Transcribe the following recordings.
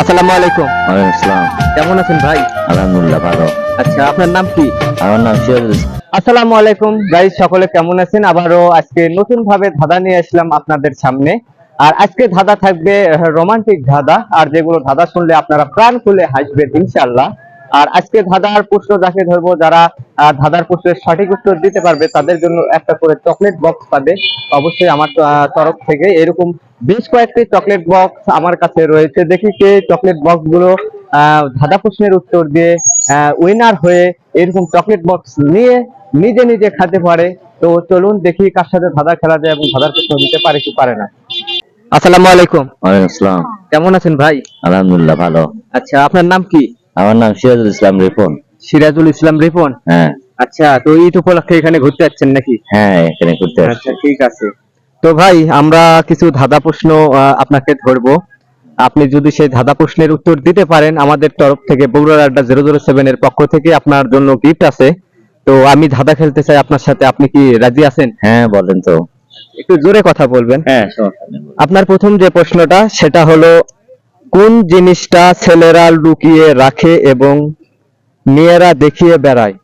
আসসালামু আলাইকুম। ওয়ালাইকুম আসসালাম। কেমন আছেন ভাই? আলহামদুলিল্লাহ ভালো। আচ্ছা, আপনার নাম কি? আমার নাম সিরাজুল ইসলাম। আসসালামু আলাইকুম গাইস, সকলে কেমন আছেন? আবারও আজকে নতুন ভাবে ধাঁধা নিয়ে আসলাম আপনাদের সামনে। আর আজকে ধাঁধা থাকবে রোমান্টিক ধাঁধা, আর যেগুলো ধাঁধা শুনলে আপনারা প্রাণ খুলে হাসবেন ইনশাআল্লাহ। আর আজকে ধাঁধার প্রশ্ন যাকে ধরবো, যারা ধাঁধার প্রশ্নের সঠিক উত্তর দিতে পারবে তাদের জন্য একটা করে চকলেট বক্স পাবে অবশ্যই আমার তরফ থেকে। এরকম বেশ কয়েকটি চকলেট বক্স আমার কাছে রয়েছে। দেখি কে চকলেট বক্স গুলো ধাঁধা প্রশ্নের উত্তর দিয়ে উইনার হয়ে এরকম চকলেট বক্স নিয়ে নিজে নিজে খেতে পারে। তো চলুন দেখি কার সাথে ধাঁধা খেলা যায় এবং ধাঁধার প্রশ্ন দিতে পারে কি পারে না। আসসালামু আলাইকুম। ওয়ালাইকুম আসসালাম। কেমন আছেন ভাই? আলহামদুলিল্লাহ ভালো। আচ্ছা, আপনার নাম কি? আমার নাম সিরাজুল ইসলাম রিপন। সিরাজুল ইসলাম রিপন। হ্যাঁ আচ্ছা, তো ঈদ উপলক্ষে এখানে ঘুরতে যাচ্ছেন নাকি? হ্যাঁ, এখানে ঘুরতে আসছি। আচ্ছা, ঠিক আছে। তো ভাই, আমরা কিছু ধাঁধা প্রশ্ন আপনাকে ধরবো। আপনি যদি সেই ধাঁধা প্রশ্নের উত্তর দিতে পারেন, আমাদের তরফ থেকে বগুড়ার আড্ডা 007 এর পক্ষ থেকে আপনার জন্য গিফট আছে। তো আমি ধাঁধা খেলতে চাই আপনার সাথে, আপনি কি রাজি আছেন? হ্যাঁ বলেন তো। একটু জোরে কথা বলবেন। হ্যাঁ সমস্যা নেই। আপনার প্রথম যে প্রশ্নটা সেটা হলো, কোন জিনিসটা ছেলেরা লুকিয়ে রাখে এবং মেয়েরা দেখিয়ে বেড়ায়?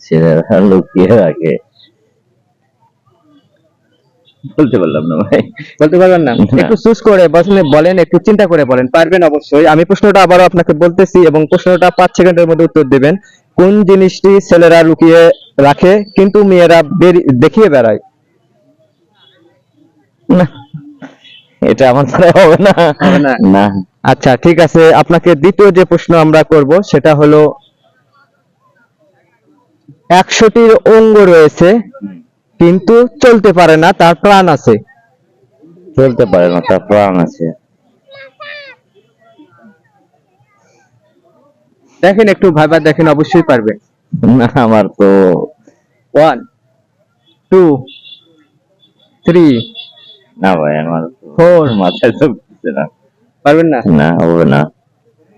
ছেলেরা লুকিয়ে রাখে, বলতে পারলাম না ভাই। বলতে পারবেন না? না। একটু চুজ করে বলেন, একটু চিন্তা করে বলেন। পারবেন অবশ্যই। আমি প্রশ্নটা আবারও আপনাকে বলতেছি এবং প্রশ্নটা 5 সেকেন্ডের মধ্যে উত্তর দিবেন। কোন জিনিসটি ছেলেরা লুকিয়ে রাখে কিন্তু মেয়েরা দেখিয়ে বেড়ায়? না, এটা আমার দ্বারা হবে না। হবে না? না। আচ্ছা, ঠিক আছে। আপনাকে দ্বিতীয় যে প্রশ্ন আমরা করব সেটা হলো, 100টির অঙ্গ রয়েছে কিন্তু চলতে পারে না, তার প্রাণ আছে। চলতে পারে না, তার প্রাণ আছে। দেখেন, একটু ভাইবা দেখেন, অবশ্যই পারবেন। না, আমার তো 1 2 3 না ভাই, আমার তো 4 মাথায় চলতেছে না। পারবেন না? না, হবে না।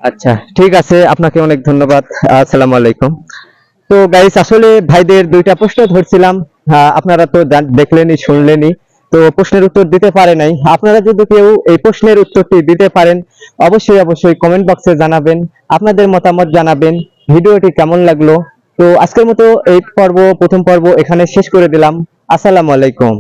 আচ্ছা, ঠিক আছে। আপনাকে অনেক ধন্যবাদ। আসসালামু আলাইকুম। তো গাইস, আসলে ভাইদের দুইটা প্রশ্ন ধরছিলাম। আপনারা তো দেখলেনই, শুনলেনই। তো প্রশ্নের উত্তর দিতে পারে নাই। আপনারা যদি কেউ এই প্রশ্নের উত্তরটি দিতে পারেন, অবশ্যই অবশ্যই কমেন্ট বক্সে জানাবেন, আপনাদের মতামত জানাবেন। ভিডিওটি কেমন লাগলো। তো আজকের মতো এই প্রথম পর্ব এখানে শেষ করে দিলাম। আসসালামু আলাইকুম।